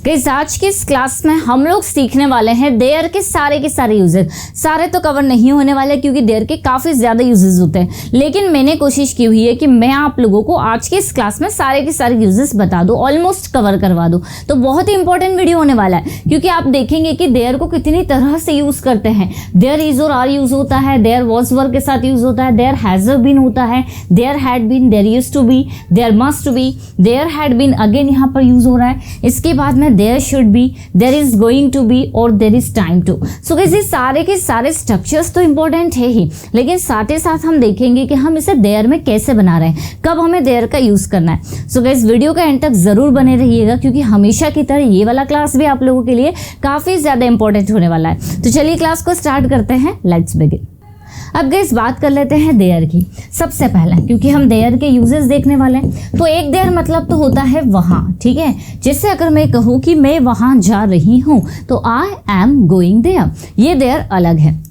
Guys आज की इस क्लास में हम लोग सीखने वाले हैं देयर के सारे यूजेस। सारे तो कवर नहीं होने वाले क्योंकि देयर के काफ़ी ज़्यादा यूजेस होते हैं, लेकिन मैंने कोशिश की हुई है कि मैं आप लोगों को आज की इस क्लास में सारे के सारे यूजेस बता दूं, ऑलमोस्ट कवर करवा दूं। तो बहुत ही इंपॉर्टेंट वीडियो होने वाला है क्योंकि आप देखेंगे कि देयर को कितनी तरह से यूज़ करते हैं। देयर इज और आर यूज़ होता है, देयर वॉज वर के साथ यूज़ होता है, देयर हैज़ बीन होता है, there had been, there used to be, there must be, there had been again यहाँ पर यूज़ हो रहा है। इसके बाद में there should be, there is going to be और there is time to. So guys ये सारे के सारे स्ट्रक्चर्स तो इंपॉर्टेंट है ही, लेकिन साथ ही साथ हम देखेंगे कि हम इसे देयर में कैसे बना रहे हैं, कब हमें देयर का यूज़ करना है। सो गाइस वीडियो का एंड तक ज़रूर बने रहिएगा क्योंकि हमेशा की तरह ये वाला क्लास भी आप लोगों के लिए काफ़ी ज़्यादा इंपॉर्टेंट होने वाला है। तो चलिए क्लास को स्टार्ट करते हैं, लेट्स बिगिन। अब गाइस बात कर लेते हैं देयर की। सबसे पहला क्योंकि हम देयर के यूजेस देखने वाले हैं, तो एक देयर मतलब तो होता है वहाँ, ठीक है। जैसे अगर मैं कहूँ कि मैं वहाँ जा रही हूँ तो आई एम गोइंग देयर, ये देयर अलग है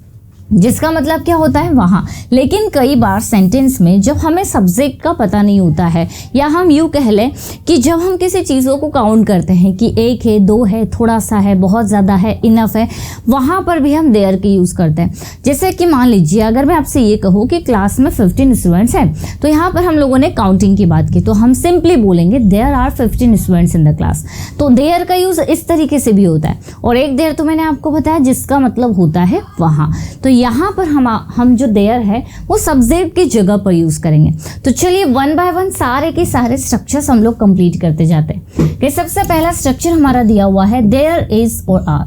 जिसका मतलब क्या होता है वहाँ। लेकिन कई बार सेंटेंस में जब हमें सब्जेक्ट का पता नहीं होता है, या हम यूँ कह लें कि जब हम किसी चीज़ों को काउंट करते हैं कि एक है, दो है, थोड़ा सा है, बहुत ज़्यादा है, इनफ है, वहाँ पर भी हम देयर के यूज़ करते हैं। जैसे कि मान लीजिए अगर मैं आपसे ये कहूँ कि क्लास में 15 स्टूडेंट्स हैं, तो यहाँ पर हम लोगों ने काउंटिंग की बात की, तो हम सिंपली बोलेंगे there are 15 students in the class. तो देयर का यूज़ इस तरीके से भी होता है। और एक देयर तो मैंने आपको बताया जिसका मतलब होता है वहाँ। तो यहाँ पर हम जो देयर है वो सब्जेक्ट की जगह पर यूज़ करेंगे। तो चलिए वन बाय वन सारे के सारे स्ट्रक्चर्स हम लोग कंप्लीट करते जाते हैं। कि सबसे पहला स्ट्रक्चर हमारा दिया हुआ है देयर इज और आर।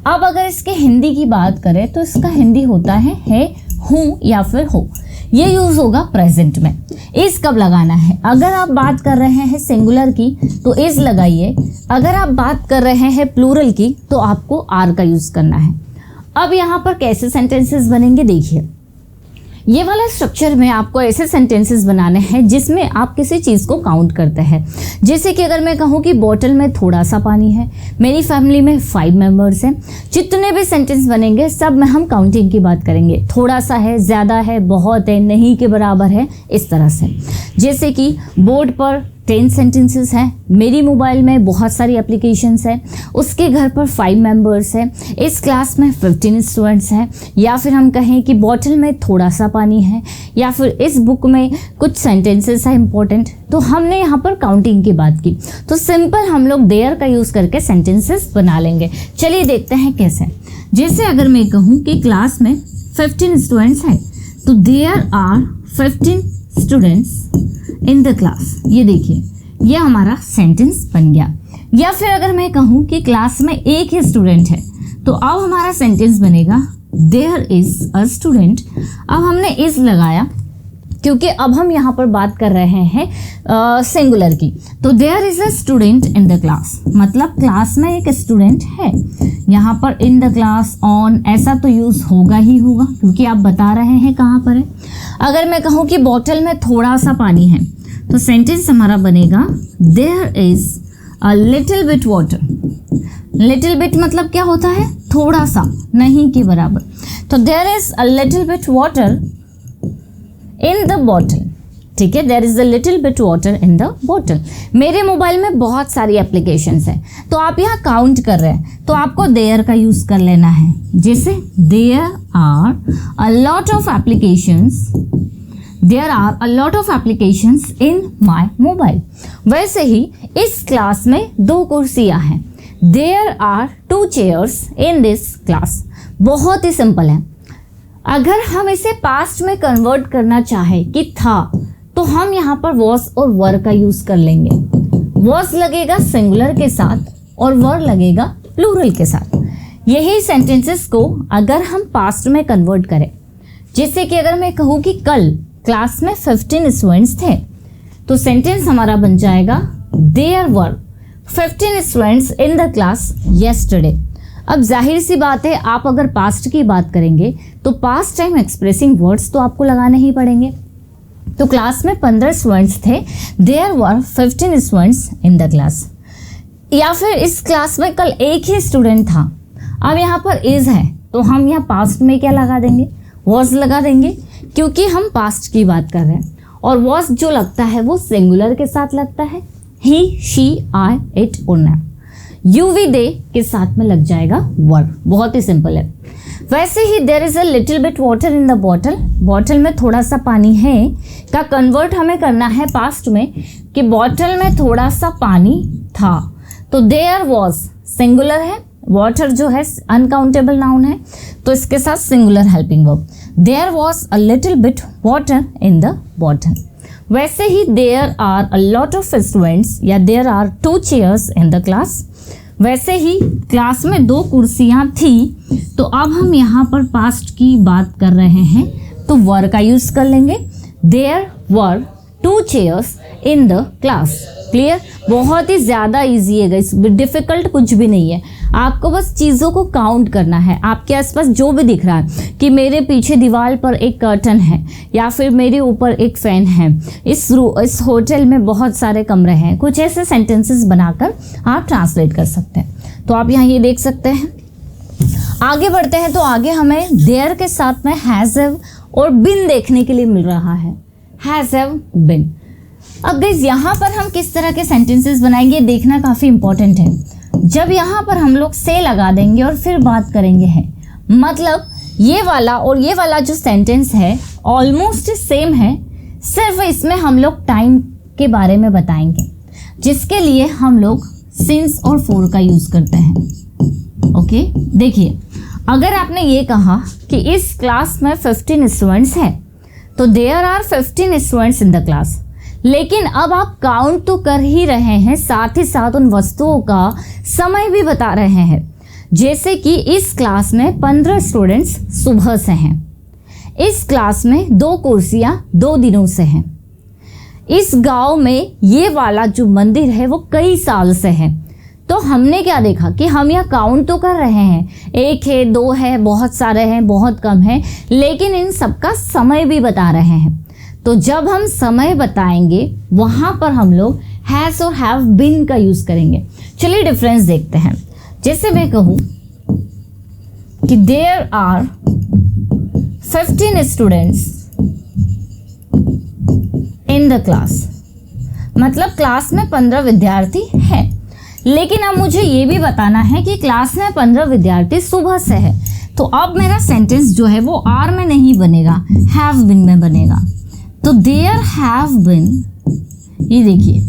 अब अगर इसके हिंदी की बात करें तो इसका हिंदी होता है हूँ या फिर हो। ये यूज़ होगा प्रेजेंट में। इज कब लगाना है? अगर आप बात कर रहे हैं सिंगुलर की तो इज लगाइए, अगर आप बात कर रहे हैं प्लूरल की तो आपको आर का यूज़ करना है। अब यहाँ पर कैसे सेंटेंसेस बनेंगे देखिए। ये वाला स्ट्रक्चर में आपको ऐसे सेंटेंसेस बनाने हैं जिसमें आप किसी चीज़ को काउंट करते हैं। जैसे कि अगर मैं कहूँ कि बोतल में थोड़ा सा पानी है, मेरी फैमिली में 5 मेंबर्स हैं, जितने भी सेंटेंस बनेंगे सब में हम काउंटिंग की बात करेंगे। थोड़ा सा है, ज़्यादा है, बहुत है, नहीं के बराबर है, इस तरह से। जैसे कि बोर्ड पर 10 सेंटेंसेस हैं, मेरी मोबाइल में बहुत सारी एप्लीकेशंस हैं, उसके घर पर 5 मेंबर्स हैं, इस क्लास में 15 स्टूडेंट्स हैं, या फिर हम कहें कि बॉटल में थोड़ा सा पानी है, या फिर इस बुक में कुछ सेंटेंसेस हैं इंपॉर्टेंट। तो हमने यहाँ पर काउंटिंग की बात की, तो सिंपल हम लोग देयर का यूज़ करके सेंटेंसेस बना लेंगे। चलिए देखते हैं कैसे। जैसे अगर मैं कहूँ कि क्लास में 15 स्टूडेंट्स हैं तो there are 15 students in the class. ये देखिए ये हमारा सेंटेंस बन गया। या फिर अगर मैं कहूँ कि क्लास में एक ही स्टूडेंट है तो अब हमारा सेंटेंस बनेगा देयर इज अ स्टूडेंट। अब हमने इज लगाया क्योंकि अब हम यहाँ पर बात कर रहे हैं सिंगुलर की। तो there is a student in the class, मतलब क्लास में एक स्टूडेंट है। यहाँ पर इन द क्लास, ऑन, ऐसा तो यूज़ होगा ही होगा क्योंकि आप बता रहे हैं कहाँ पर है। अगर मैं कहूँ कि बॉटल में थोड़ा सा पानी है तो सेंटेंस हमारा बनेगा there is a little bit water. Little bit मतलब क्या होता है? थोड़ा सा, नहीं के बराबर। तो there is a little bit water in the bottle, ठीक है। There is a little bit water in the bottle. मेरे मोबाइल में बहुत सारी एप्लीकेशंस हैं, तो आप यहाँ काउंट कर रहे हैं तो आपको देयर का यूज़ कर लेना है। जैसे there are a lot of applications, there are a lot of applications in my mobile. वैसे ही इस क्लास में 2 कुर्सियाँ हैं, there are 2 chairs in this class. बहुत ही सिंपल है। अगर हम इसे पास्ट में कन्वर्ट करना चाहे कि था, तो हम यहाँ पर वॉज और वर का यूज़ कर लेंगे। वॉज लगेगा सिंगुलर के साथ और वर लगेगा प्लूरल के साथ। यही सेंटेंसेस को अगर हम पास्ट में कन्वर्ट करें, जैसे कि अगर मैं कहूँ कि कल क्लास में 15 स्टूडेंट्स थे तो सेंटेंस हमारा बन जाएगा there were 15 students in the class yesterday. अब जाहिर सी बात है, आप अगर पास्ट की बात करेंगे तो पास्ट टाइम एक्सप्रेसिंग वर्ड्स तो आपको लगाने ही पड़ेंगे। तो क्लास में 15 स्टूडेंट्स थे, there were 15 students in the class. या फिर इस क्लास में कल एक ही स्टूडेंट था। अब यहाँ पर इज है तो हम यहाँ पास्ट में क्या लगा देंगे? वॉज लगा देंगे क्योंकि हम पास्ट की बात कर रहे हैं। और वॉज जो लगता है वो सिंगुलर के साथ लगता है, ही, शी, आई, इट और नैम। यूवी दे के साथ में लग जाएगा वर। बहुत ही सिंपल है। वैसे ही there is a little bit water in the bottle, bottle में थोड़ा सा पानी है का कन्वर्ट हमें करना है पास्ट में कि बॉटल में थोड़ा सा पानी था। तो देयर वॉज सिंगुलर है, वाटर जो है अनकाउंटेबल नाउन है तो इसके साथ singular helping verb. There was a little bit water in the bottle. वैसे ही there are a lot of students या there are 2 chairs in the class. वैसे ही क्लास में 2 कुर्सियां थी। तो अब हम यहाँ पर पास्ट की बात कर रहे हैं तो वर का यूज कर लेंगे। There were 2 chairs in the class. Clear? बहुत ही ज़्यादा ईजी है गाइस, डिफिकल्ट कुछ भी नहीं है। आपको बस चीज़ों को काउंट करना है। आपके आसपास जो भी दिख रहा है कि मेरे पीछे दीवार पर एक कर्टन है या फिर मेरे ऊपर एक फ़ैन है, इस होटल में बहुत सारे कमरे हैं, कुछ ऐसे सेंटेंसेस बनाकर आप ट्रांसलेट कर सकते हैं। तो आप यहाँ ये देख सकते हैं। आगे बढ़ते हैं तो आगे हमें देयर के साथ में हैज़ हैव और बिन देखने के लिए मिल रहा है। Has have been. अब गाइस यहाँ पर हम किस तरह के सेंटेंसेस बनाएंगे देखना काफ़ी इंपॉर्टेंट है। जब यहाँ पर हम लोग से लगा देंगे और फिर बात करेंगे है, मतलब ये वाला और ये वाला जो सेंटेंस है ऑलमोस्ट सेम है, सिर्फ इसमें हम लोग टाइम के बारे में बताएंगे, जिसके लिए हम लोग सिंस और फॉर का यूज़ करते हैं। ओके, देखिए अगर आपने ये कहा कि इस क्लास में 15 स्टूडेंट्स हैं तो there are 15 students in the class. लेकिन अब आप काउंट तो कर ही रहे हैं, साथ ही साथ उन वस्तुओं का समय भी बता रहे हैं। जैसे कि इस क्लास में 15 स्टूडेंट्स सुबह से हैं, इस क्लास में 2 कुर्सियां 2 दिनों से हैं, इस गांव में ये वाला जो मंदिर है वो कई साल से है। तो हमने क्या देखा कि हम यहाँ काउंट तो कर रहे हैं, 1 है, 2 है, बहुत सारे हैं, बहुत कम है, लेकिन इन सबका समय भी बता रहे हैं। तो जब हम समय बताएंगे वहाँ पर हम लोग हैज़ और हैव बीन का यूज़ करेंगे। चलिए डिफरेंस देखते हैं। जैसे मैं कहूँ कि there are 15 students in the class, मतलब क्लास में 15 विद्यार्थी हैं। लेकिन अब मुझे ये भी बताना है कि क्लास में 15 विद्यार्थी सुबह से है। तो अब मेरा सेंटेंस जो है वो आर में नहीं बनेगा, हैव बीन में बनेगा। तो देयर हैव बिन, ये देखिए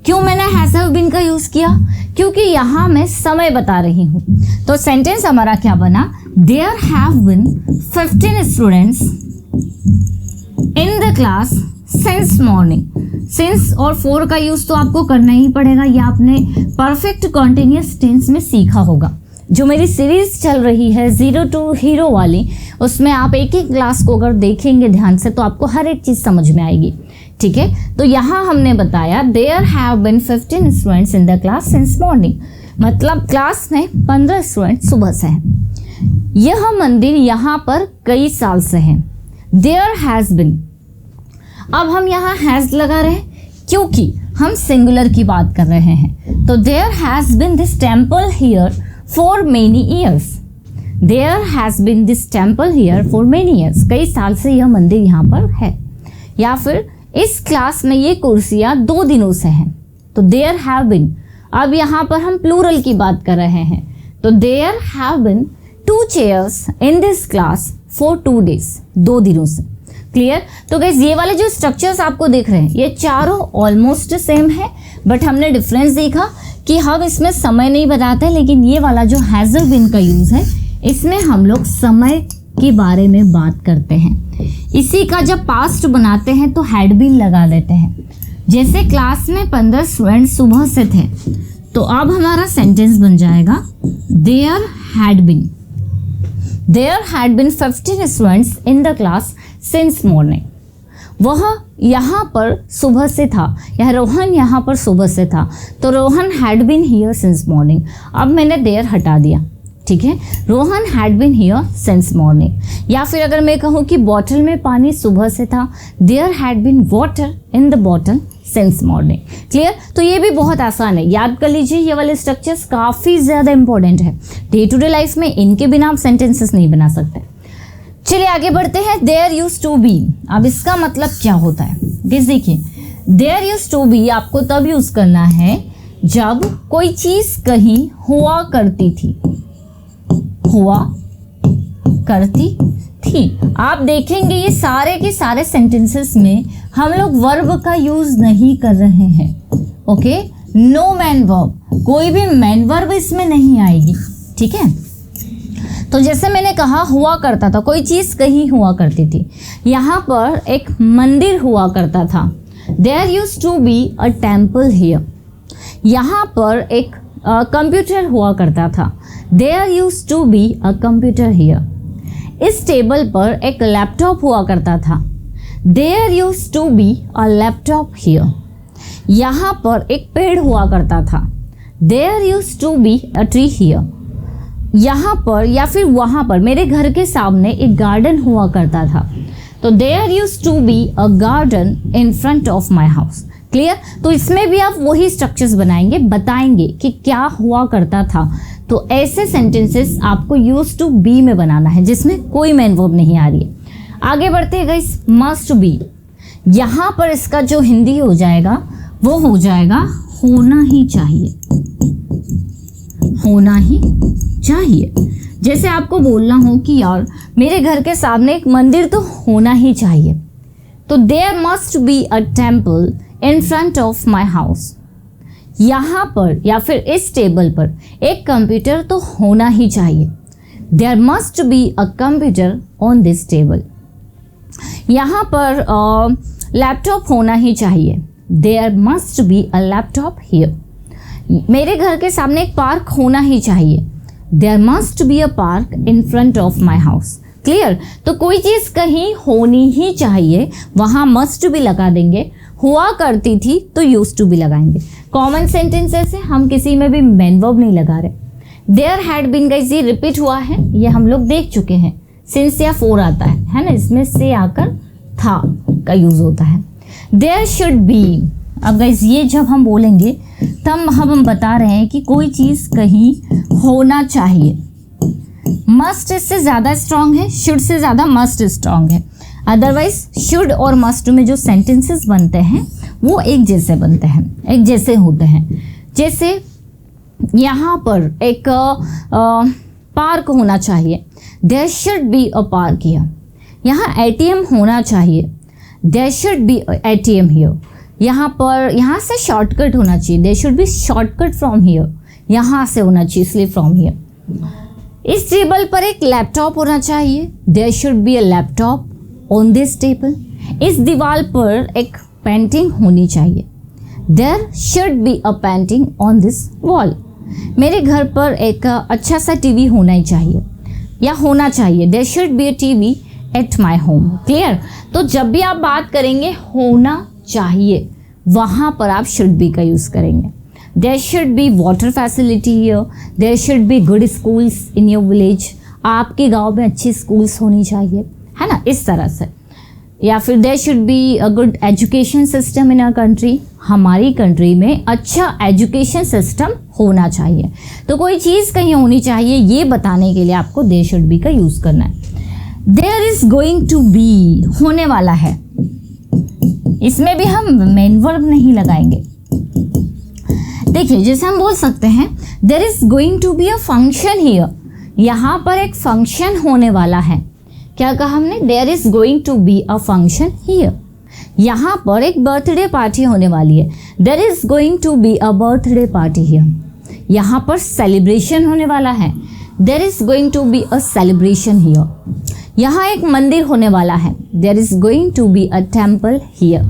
क्यों मैंने हैज़ हैव बिन का यूज़ किया, क्योंकि यहाँ मैं समय बता रही हूँ। तो सेंटेंस हमारा क्या बना, there have been 15 students in the class since morning. Since और फॉर का यूज़ तो आपको करना ही पड़ेगा, ये आपने परफेक्ट कॉन्टिन्यूअस टेंस में सीखा होगा। जो मेरी सीरीज चल रही है 0 to हीरो वाली, उसमें आप एक एक क्लास को अगर देखेंगे ध्यान से तो आपको हर एक चीज़ समझ में आएगी। ठीक है, तो यहाँ हमने बताया there have been 15 students in the class since morning, मतलब क्लास में 15 स्टूडेंट सुबह से हैं। यह मंदिर यहाँ पर कई साल से है। देयर हैज़ बिन, अब हम यहाँ हैज़ लगा रहे हैं क्योंकि हम सिंगुलर की बात कर रहे हैं। तो there has been this temple here for many years. There has been this temple here for many years. कई साल से यह मंदिर यहाँ पर है। या फिर इस क्लास में ये कुर्सियाँ 2 दिनों से हैं। तो there have been, अब यहाँ पर हम प्लूरल की बात कर रहे हैं। तो there have been 2 chairs in this class for 2 days, 2 दिनों से। क्लियर? तो गाइस ये वाले जो स्ट्रक्चर्स आपको दिख रहे हैं ये चारों ऑलमोस्ट सेम है, बट हमने डिफरेंस देखा कि हम इसमें समय नहीं बताते, लेकिन ये वाला जो हैज़ बीन का यूज़ है इसमें हम लोग समय के बारे में बात करते हैं। इसी का जब पास्ट बनाते हैं तो हैड बीन लगा देते हैं। जैसे क्लास में 15 स्टूडेंट सुबह से थे, तो अब हमारा सेंटेंस बन जाएगा there had been 15 students in the class since morning. वह यहाँ पर सुबह से था, या रोहन यहाँ पर सुबह से था, तो Rohan had been here since morning. अब मैंने देयर हटा दिया, ठीक है, Rohan had been here since morning. या फिर अगर मैं कहूँ कि बॉटल में पानी सुबह से था, there had been water in the bottle since morning. Clear? तो ये भी बहुत आसान है, याद कर लीजिए। ये वाले स्ट्रक्चर्स काफ़ी ज़्यादा इंपॉर्टेंट है, डे टू डे लाइफ में इनके बिना आप सेंटेंसेस नहीं बना सकते। चलिए आगे बढ़ते हैं। देयर यूज टू बी, अब इसका मतलब क्या होता है? देखिए देयर यूज टू बी आपको तब यूज़ करना है जब कोई चीज कहीं हुआ करती थी, हुआ करती थी। आप देखेंगे ये सारे के सारे सेंटेंसेस में हम लोग वर्ब का यूज नहीं कर रहे हैं। ओके, नो मैन वर्ब, कोई भी मैन वर्ब इसमें नहीं आएगी। ठीक है, तो जैसे मैंने कहा हुआ करता था, कोई चीज़ कहीं हुआ करती थी। यहाँ पर एक मंदिर हुआ करता था, there used to be a temple here. यहाँ पर एक कंप्यूटर हुआ करता था, there used to be a computer here. इस टेबल पर एक लैपटॉप हुआ करता था, there used to be a laptop here. यहाँ पर एक पेड़ हुआ करता था, there used to be a tree here. यहाँ पर या फिर वहाँ पर, मेरे घर के सामने एक गार्डन हुआ करता था, तो there used to be a garden in front of my house. Clear? तो इसमें भी आप वही स्ट्रक्चर्स बनाएंगे, बताएंगे कि क्या हुआ करता था। तो ऐसे सेंटेंसेस आपको यूज टू बी में बनाना है जिसमें कोई मैन वर्ब नहीं आ रही है। आगे बढ़ते हैं गाइस, मस्ट बी। यहाँ पर इसका जो हिंदी हो जाएगा वो हो जाएगा होना ही चाहिए, होना ही चाहिए। जैसे आपको बोलना हो कि यार मेरे घर के सामने एक मंदिर तो होना ही चाहिए, तो there must be a temple in front of my house. यहाँ पर या फिर इस टेबल पर एक कंप्यूटर तो होना ही चाहिए, there must be a computer on this table. यहाँ पर लैपटॉप होना ही चाहिए, there must be a laptop here. मेरे घर के सामने एक पार्क होना ही चाहिए, there must be a park in front of my house. Clear? तो कोई चीज़ कहीं होनी ही चाहिए, वहाँ मस्ट भी लगा देंगे, हुआ करती थी तो यूज टू भी लगाएंगे। कॉमन सेंटेंसेस है, हम किसी में भी मैन वर्ब नहीं लगा रहे। देयर हैड बीन, गाइस ये रिपीट हुआ है, ये हम लोग देख चुके हैं। सिंस या फोर आता है ना, इसमें से आकर था का यूज होता है। देयर शुड बी, अब गाइस ये जब हम बोलेंगे तब हम बता रहे हैं कि कोई चीज़ कहीं होना चाहिए। मस्ट इससे ज़्यादा स्ट्रांग है, शुड से ज़्यादा मस्ट स्ट्रांग है। अदरवाइज शुड और मस्ट में जो सेंटेंसेस बनते हैं वो एक जैसे बनते हैं, एक जैसे होते हैं। जैसे यहाँ पर एक पार्क होना चाहिए, there should be a park here. यहाँ एटीएम होना चाहिए, there should be ATM here. यहाँ पर यहाँ से शॉर्टकट होना चाहिए, there should be shortcut from here. यहाँ से होना चाहिए इसलिए फ्रॉम हियर। इस टेबल पर एक लैपटॉप होना चाहिए, there should be a laptop on this table. इस दीवार पर एक पेंटिंग होनी चाहिए, there should be a painting on this wall. मेरे घर पर एक अच्छा सा टीवी होना ही चाहिए या होना चाहिए, there should be a TV at my home. Clear? तो जब भी आप बात करेंगे होना चाहिए, वहाँ पर आप शुड बी का यूज़ करेंगे। There should be water facility here, there should be good schools in your village. आपके गांव में अच्छी स्कूल्स होनी चाहिए, है ना, इस तरह से। या फिर there should be a good education system in a country. हमारी कंट्री में अच्छा एजुकेशन सिस्टम होना चाहिए। तो कोई चीज़ कहीं होनी चाहिए, ये बताने के लिए आपको देयर शुड बी का यूज़ करना है। There is going to be, होने वाला है, इसमें भी हम मेन वर्ब नहीं लगाएंगे। देखिए जैसे हम बोल सकते हैं there is going to be a function here. यहाँ पर एक फंक्शन होने वाला है। क्या कहा हमने? There is going to be a function here. यहाँ पर एक बर्थडे पार्टी होने वाली है, there is going to be a birthday party here. यहाँ पर सेलिब्रेशन होने वाला है, there is going to be a celebration here. यहाँ एक मंदिर होने वाला है, there is going to be a temple here.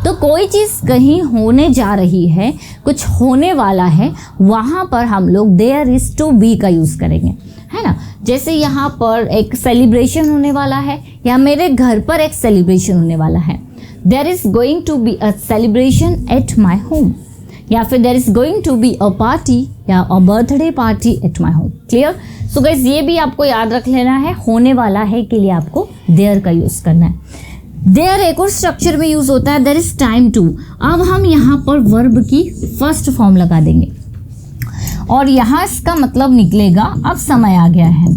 तो कोई चीज़ कहीं होने जा रही है, कुछ होने वाला है, वहाँ पर हम लोग देयर इज टू बी का यूज़ करेंगे, है ना। जैसे यहाँ पर एक सेलिब्रेशन होने वाला है या मेरे घर पर एक सेलिब्रेशन होने वाला है, there is going to be a celebration at my home. या फिर there is going to be a party या a birthday party at my home. Clear? So guys ये भी आपको याद रख लेना है, होने वाला है के लिए आपको देयर का यूज़ करना है। देयर एक और स्ट्रक्चर में यूज़ होता है, देयर इज टाइम टू। अब हम यहाँ पर वर्ब की फर्स्ट फॉर्म लगा देंगे और यहाँ इसका मतलब निकलेगा अब समय आ गया है,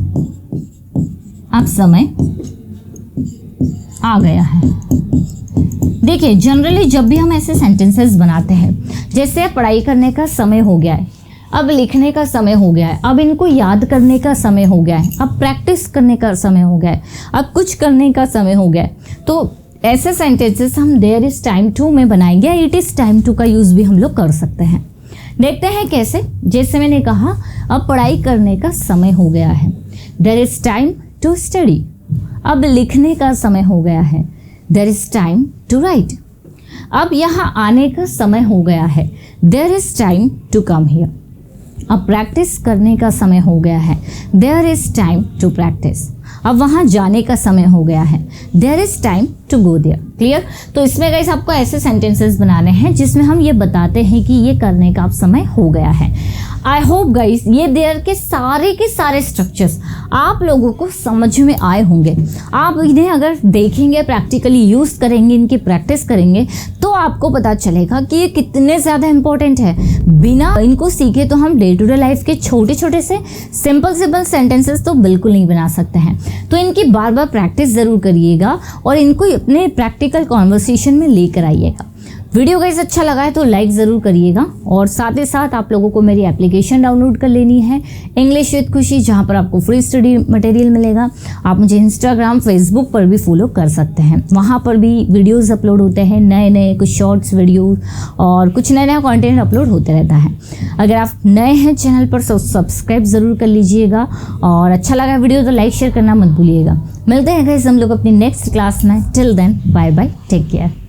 अब समय आ गया है। देखिए जनरली जब भी हम ऐसे सेंटेंसेस बनाते हैं, जैसे पढ़ाई करने का समय हो गया है, अब लिखने का समय हो गया है, अब इनको याद करने का समय हो गया है, अब प्रैक्टिस करने का समय हो गया है, अब कुछ करने का समय हो गया है, तो ऐसे सेंटेंसेस हम देयर इज़ टाइम टू में बनाएंगे। इट इज़ टाइम टू का यूज़ भी हम लोग कर सकते हैं। देखते हैं कैसे। जैसे मैंने कहा अब पढ़ाई करने का समय हो गया है, there is time to study. अब लिखने का समय हो गया है, there is time to write. अब यहाँ आने का समय हो गया है, there is time to come here. अब प्रैक्टिस करने का समय हो गया है, there is time to practice. अब वहाँ जाने का समय हो गया है, there is time to go there. Clear? तो इसमें गाइस आपको ऐसे सेंटेंसेस बनाने हैं जिसमें हम ये बताते हैं कि ये करने का अब समय हो गया है। आई होप गाइस ये देयर के सारे स्ट्रक्चर्स आप लोगों को समझ में आए होंगे। आप इन्हें अगर देखेंगे, प्रैक्टिकली यूज़ करेंगे, इनकी प्रैक्टिस करेंगे, तो आपको पता चलेगा कि ये कितने ज़्यादा इंपॉर्टेंट है। बिना इनको सीखे तो हम डे टू डे लाइफ के छोटे छोटे से सिंपल सेंटेंसेस तो बिल्कुल नहीं बना सकते हैं। तो इनकी बार बार प्रैक्टिस ज़रूर करिएगा और इनको अपने प्रैक्टिकल कॉन्वर्सेशन में लेकर आइएगा। वीडियो गाइस अच्छा लगा है तो लाइक ज़रूर करिएगा और साथ ही साथ आप लोगों को मेरी एप्लीकेशन डाउनलोड कर लेनी है, इंग्लिश विद खुशी, जहाँ पर आपको फ्री स्टडी मटेरियल मिलेगा। आप मुझे इंस्टाग्राम, फेसबुक पर भी फॉलो कर सकते हैं। वहाँ पर भी वीडियोस अपलोड होते हैं, नए कुछ शॉर्ट्स वीडियो और कुछ नया कंटेंट अपलोड होते रहता है। अगर आप नए हैं चैनल पर तो सब्सक्राइब ज़रूर कर लीजिएगा और अच्छा लगा वीडियो तो लाइक शेयर करना मत भूलिएगा। मिलते हैं गाइस हम लोग अपनी नेक्स्ट क्लास में। Till then bye bye, take care.